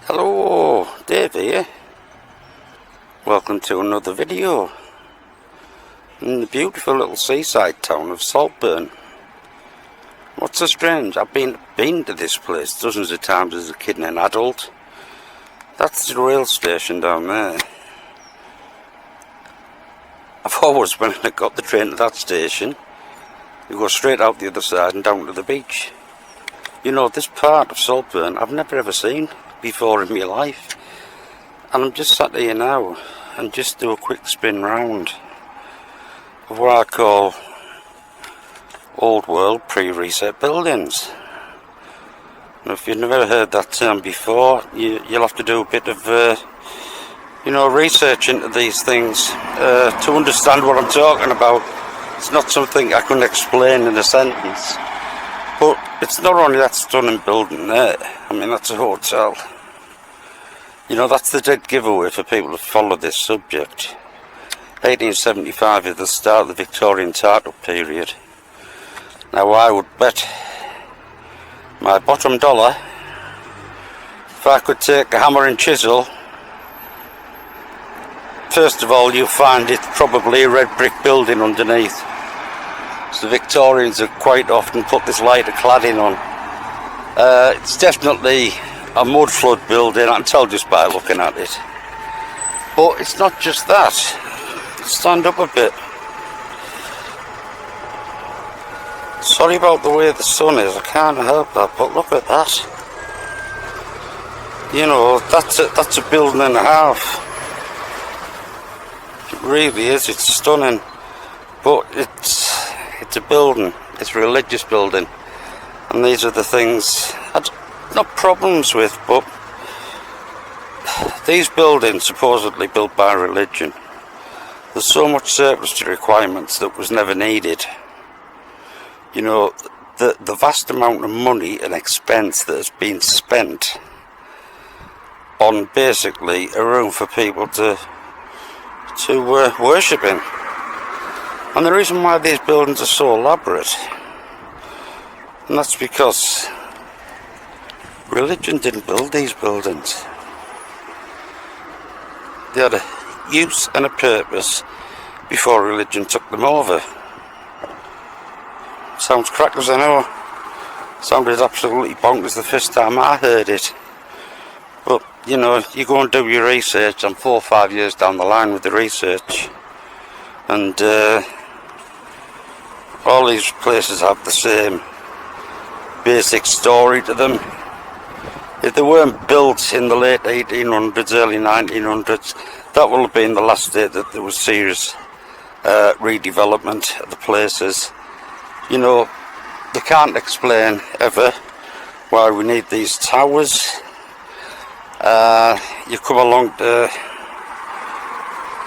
Hello, Dave here. Welcome to another video in the beautiful little seaside town of Saltburn. What's so strange? I've been to this place dozens of times as a kid and an adult. That's the rail station down there. I've always, when I got the train to that station, you go straight out the other side and down to the beach. You know, this part of Saltburn I've never ever seen before in my life, and I'm just sat here now and just do a quick spin round of what I call old world pre-reset buildings. And if you've never heard that term before, you'll have to do a bit of research into these things to understand what I'm talking about. It's not something I can explain in a sentence, but it's not only that stunning building there. I mean, that's a hotel. You know, that's the dead giveaway for people who follow this subject. 1875 is the start of the Victorian start-up period. Now, I would bet my bottom dollar, if I could take a hammer and chisel, first of all you'll find it's probably a red brick building underneath. So the Victorians have quite often put this lighter cladding on. It's definitely a mud flood building, I can tell just by looking at it. But it's not just that. Stand up a bit. Sorry about the way the sun is, I can't help that, but look at that. You know, that's a building and a half. It really is, it's stunning. But it's a building, it's a religious building. And these are the things I've not problems with, but these buildings supposedly built by religion, there's so much surplus to requirements that was never needed. You know, the vast amount of money and expense that has been spent on basically a room for people to worship in. And the reason why these buildings are so elaborate, and that's because religion didn't build these buildings. They had a use and a purpose before religion took them over. Sounds crackers, I know. Sounded absolutely bonkers the first time I heard it. But, you know, you go and do your research. I'm 4 or 5 years down the line with the research. And all these places have the same basic story to them. If they weren't built in the late 1800s, early 1900s, that will have been the last day that there was serious redevelopment of the places. You know, they can't explain ever why we need these towers. You come along to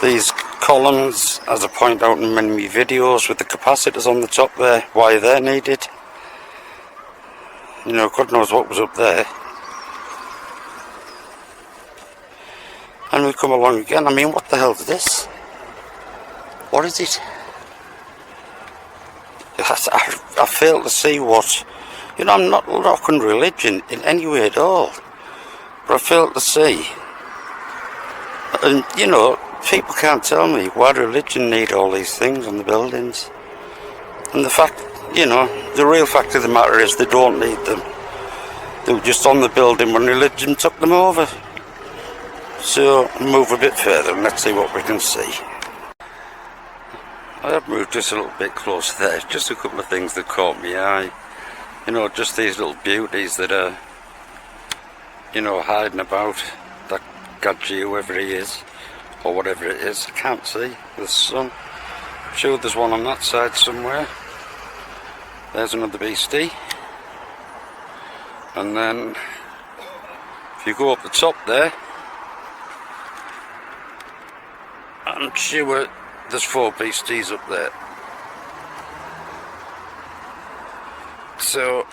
these columns, as I point out in many of my videos, with the capacitors on the top there, why they're needed. You know, God knows what was up there. And we come along again. I mean, what the hell is this? What is it? I fail to see what... You know, I'm not knocking religion in any way at all. But I fail to see. And, you know, people can't tell me why religion need all these things on the buildings. And the fact, you know, the real fact of the matter is they don't need them. They were just on the building when religion took them over. So, move a bit further and let's see what we can see. I have moved just a little bit closer there. Just a couple of things that caught my eye. You know, just these little beauties that are, you know, hiding about. That gadget, whoever he is, or whatever it is, I can't see. The sun. I'm sure there's one on that side somewhere. There's another beastie. And then, if you go up the top there, I'm sure there's 4 beasties up there. So,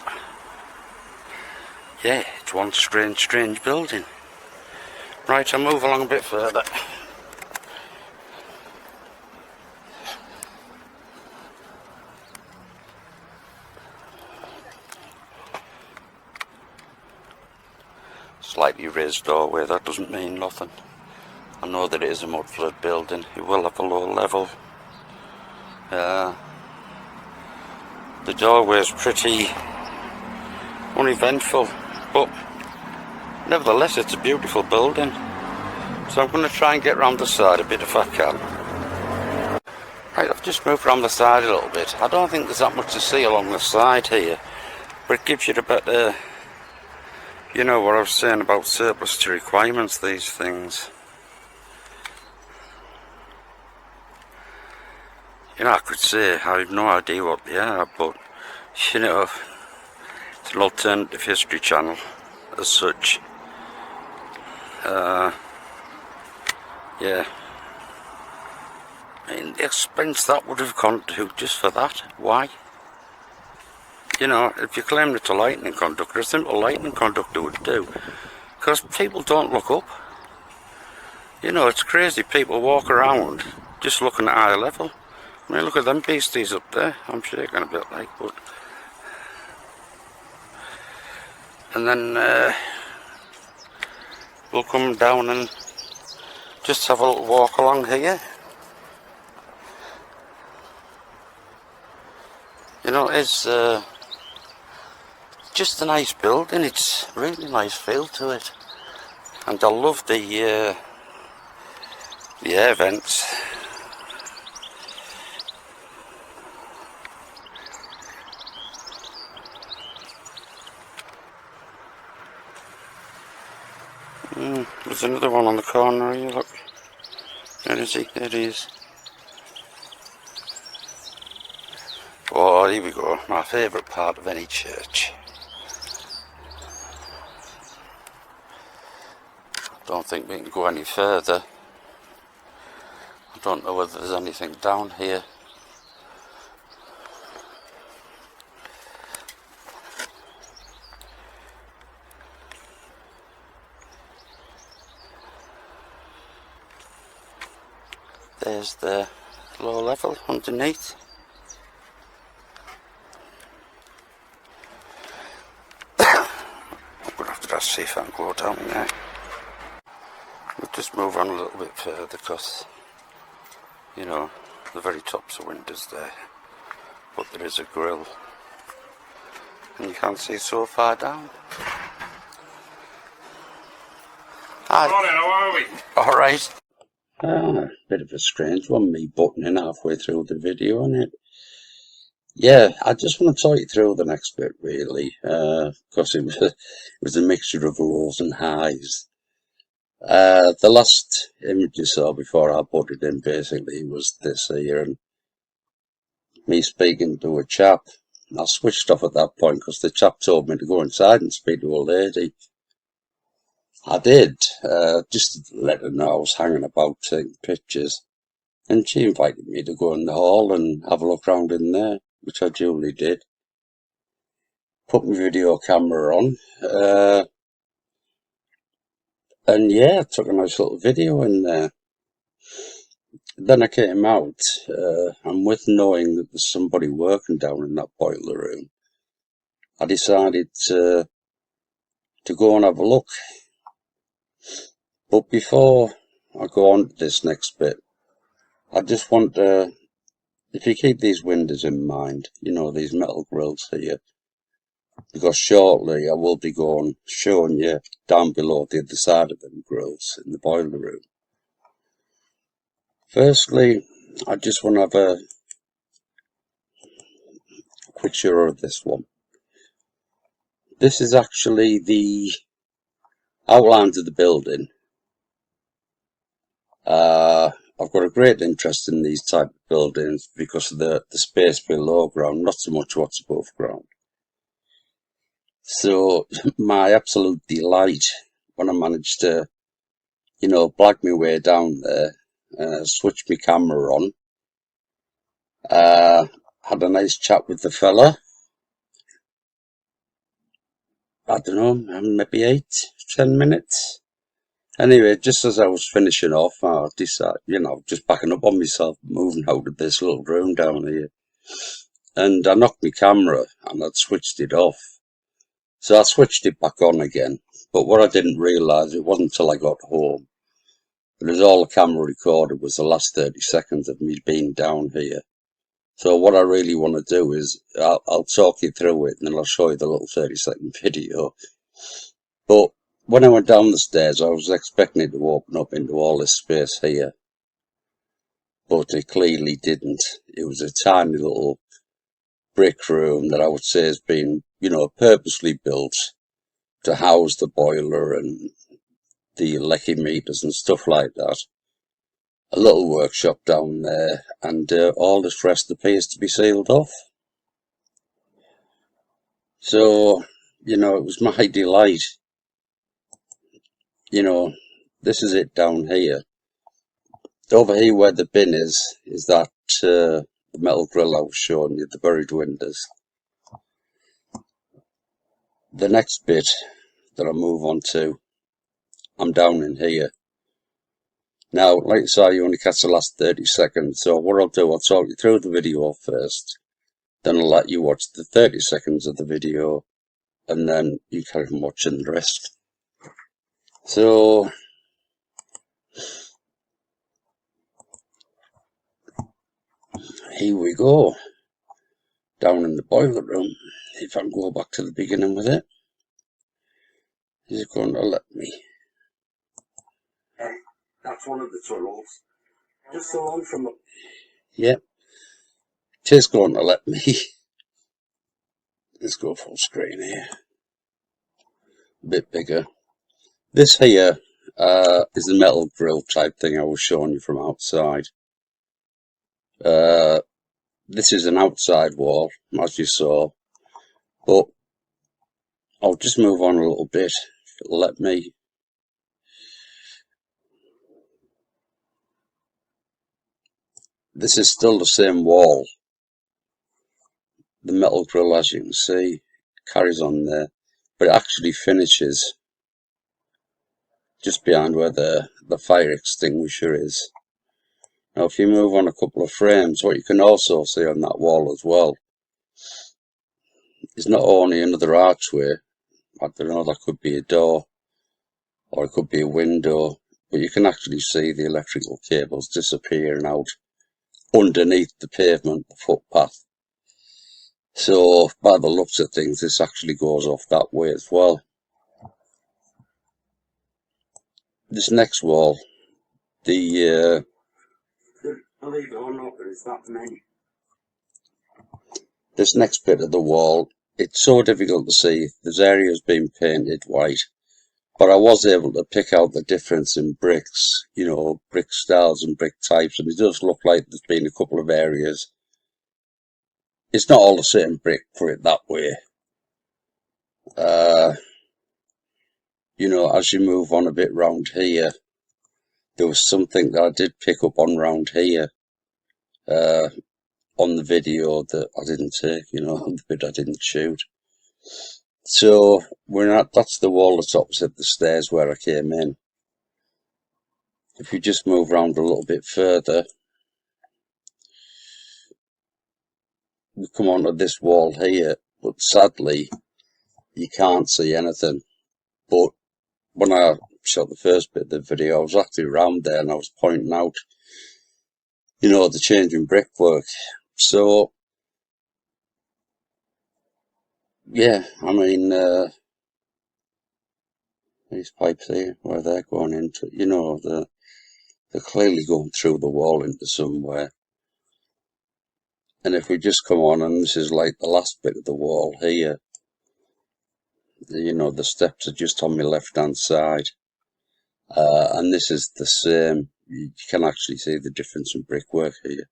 yeah, it's one strange building. Right, I'll move along a bit further. slightly raised doorway, that doesn't mean nothing. I know that it is a mud flood building, it will have a low level. The doorway is pretty uneventful, but nevertheless it's a beautiful building. So I'm going to try and get round the side a bit if I can. Right, I've just moved around the side a little bit. I don't think there's that much to see along the side here, but it gives you a better, you know what I was saying about surplus to requirements, these things. You know, I could say I have no idea what they are, but, you know, it's an alternative history channel as such. Yeah. I mean, the expense that would have gone to just for that, why? You know, if you claim it's a lightning conductor, a simple lightning conductor would do. Because people don't look up. You know, it's crazy, people walk around just looking at eye level. I mean, look at them beasties up there. I'm shaking a bit like, but... And then we'll come down and just have a little walk along here. You know, it's just a nice building. It's a really nice feel to it. And I love the air vents. There's another one on the corner here, look. There is he, there he is. Oh, here we go, my favourite part of any church. Don't think we can go any further. I don't know whether there's anything down here. There's the low level underneath. I'm going to have to just see if I can go down there. We'll just move on a little bit further because, you know, the very tops of windows there. But there is a grill. And you can't see so far down. Hi. Morning, how are we? Alright. Bit of a strange one, me buttoning halfway through the video on it. Yeah, I just want to talk you through the next bit really, because it was a mixture of lows and highs. The last image you saw before I put it in basically was this here, and me speaking to a chap. I switched off at that point because the chap told me to go inside and speak to a lady. I did, just to let her know I was hanging about taking pictures, and she invited me to go in the hall and have a look round in there, which I duly did. Put my video camera on, and yeah, took a nice little video in there. Then I came out, and with knowing that there's somebody working down in that boiler room, I decided to go and have a look. But before I go on to this next bit, I just want to, if you keep these windows in mind, you know, these metal grills here, because shortly I will be showing you down below the other side of them grills in the boiler room. Firstly, I just want to have a quick show of this one. This is actually the outlines of the building. I've got a great interest in these type of buildings because of the space below ground, not so much what's above ground. So my absolute delight when I managed to, you know, blag my way down there, switch my camera on, had a nice chat with the fella. I don't know, maybe 8-10 minutes. Anyway, just as I was finishing off, I decided, you know, just backing up on myself, moving out of this little room down here. And I knocked my camera and I'd switched it off. So I switched it back on again. But what I didn't realise, it wasn't until I got home, because all the camera recorded was the last 30 seconds of me being down here. So what I really want to do is, I'll talk you through it and then I'll show you the little 30-second video. But when I went down the stairs, I was expecting it to open up into all this space here. But it clearly didn't. It was a tiny little brick room that I would say has been, purposely built to house the boiler and the lecky meters and stuff like that. A little workshop down there, and all this rest appears to be sealed off. So, it was my delight. This is it down here. Over here where the bin is that the metal grill I was showing you, the buried windows. The next bit that I move on to, I'm down in here. Now, like I say, you only catch the last 30 seconds, so what I'll do, I'll talk you through the video first, then I'll let you watch the 30 seconds of the video, and then you carry on watching the rest. So, here we go, down in the boiler room. If I can go back to the beginning with it, is it going to let me? Hey, that's one of the tunnels. Just along from the... Yep, it is going to let me. Let's go full screen here. A bit bigger. This here is the metal grill type thing I was showing you from outside. This is an outside wall, as you saw, but I'll just move on a little bit. It'll let me. This is still the same wall. The metal grill, as you can see, carries on there, but it actually finishes just behind where the fire extinguisher is. Now, if you move on a couple of frames, what you can also see on that wall as well is not only another archway. I don't know, that could be a door or it could be a window, but you can actually see the electrical cables disappearing out underneath the pavement, the footpath. So by the looks of things, this actually goes off that way as well. This next wall, believe it or not, there's that many. This next bit of the wall, it's so difficult to see. There's areas being painted white, but I was able to pick out the difference in bricks, brick styles and brick types, and it does look like there's been a couple of areas. It's not all the same brick, for it that way. As you move on a bit round here, there was something that I did pick up on round here, on the video that I didn't take, the bit I didn't shoot. So that's the wall that's opposite the stairs where I came in. If you just move around a little bit further, we come onto this wall here, but sadly you can't see anything. But when I shot the first bit of the video, I was actually around there and I was pointing out, the changing brickwork. So yeah, I mean, these pipes here, where they're going into, they're clearly going through the wall into somewhere. And if we just come on, and this is like the last bit of the wall here, the steps are just on my left hand side, and this is the same. You can actually see the difference in brickwork here,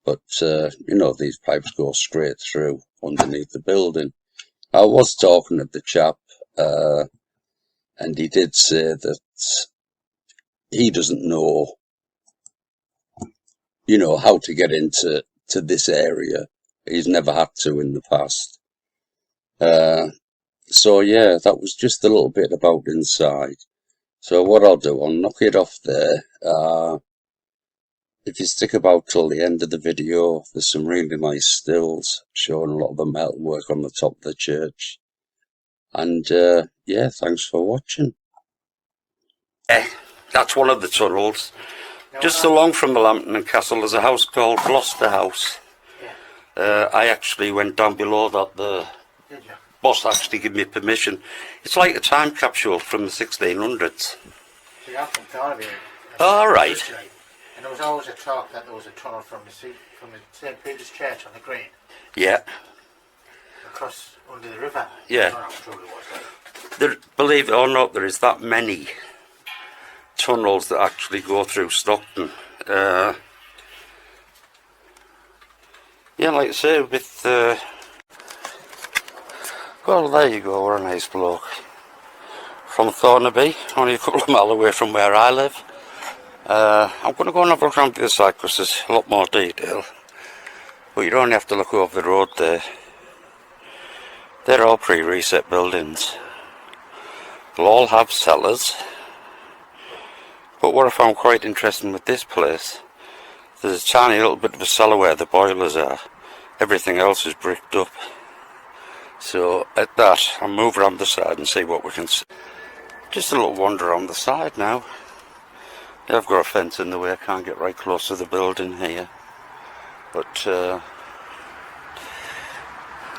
but these pipes go straight through underneath the building. I was talking to the chap, and he did say that he doesn't know how to get into this area. He's never had to in the past. So yeah, that was just a little bit about inside. So what I'll do, I'll knock it off there. If you stick about till the end of the video, there's some really nice stills showing a lot of the metalwork on the top of the church. And yeah, thanks for watching. That's one of the tunnels. Just along from the Lambton Castle there's a house called Gloucester House. I actually went down below that. The boss actually gave me permission. It's like a time capsule from the 1600s. All right. And there was always a talk that there was a tunnel from the St. Peter's Church on the Green. Yeah. Across under the river. Yeah. Believe it or not, there is that many tunnels that actually go through Stockton. Yeah, like I say, with well, there you go, we're a nice bloke. From Thornaby, only a couple of miles away from where I live. I'm going to go and have a look around the other side because there's a lot more detail. But you only have to look over the road there. They're all pre-reset buildings. They'll all have cellars. But what I found quite interesting with this place, there's a tiny little bit of a cellar where the boilers are. Everything else is bricked up. So at that, I'll move around the side and see what we can see. Just a little wander on the side now. Yeah, I've got a fence in the way, I can't get right close to the building here. But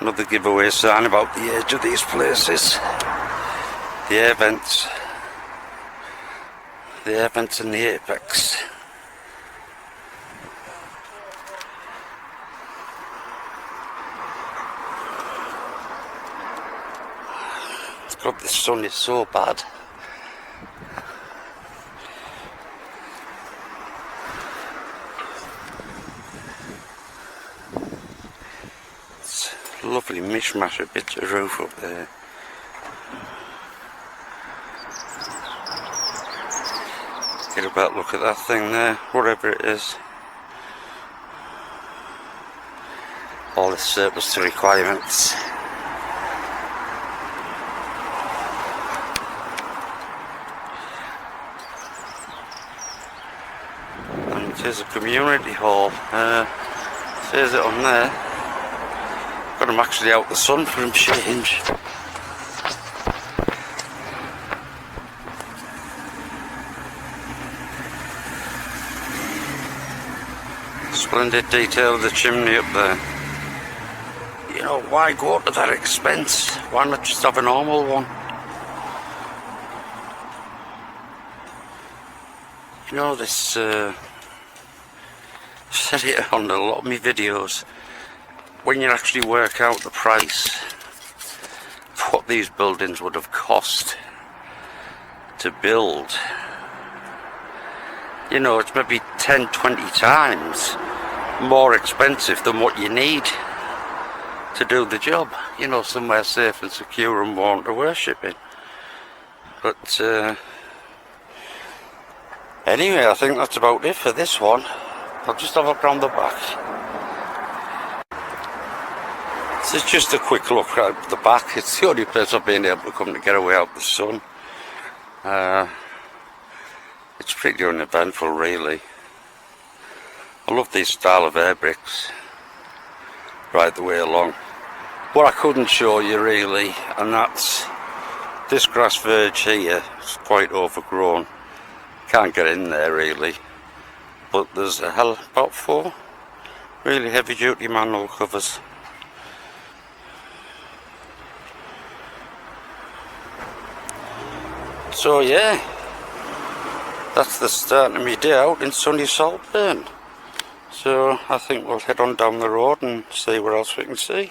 another giveaway sign about the age of these places. The air vents. The air vents in the apex. God, the sun is so bad. It's a lovely mishmash of bits of roof up there. Get a better look at that thing there, whatever it is. All this surplus to requirements. There's a community hall, says it on there. Got him actually out the sun for him change. Splendid detail of the chimney up there. You know, why go to that expense? Why not just have a normal one? You know, this I've said it on a lot of my videos, when you actually work out the price of what these buildings would have cost to build, you know, it's maybe 10-20 times more expensive than what you need to do the job, you know, somewhere safe and secure and warm to worship in. But anyway, I think that's about it for this one. I'll just have a look around the back. This is just a quick look at the back. It's the only place I've been able to come to get away out the sun. It's pretty uneventful, really. I love these style of air bricks right the way along. What I couldn't show you really, and that's this grass verge here. It's quite overgrown. Can't get in there really. But there's about 4 really heavy duty manhole covers. So yeah, that's the start of my day out in sunny Saltburn. So I think we'll head on down the road and see what else we can see.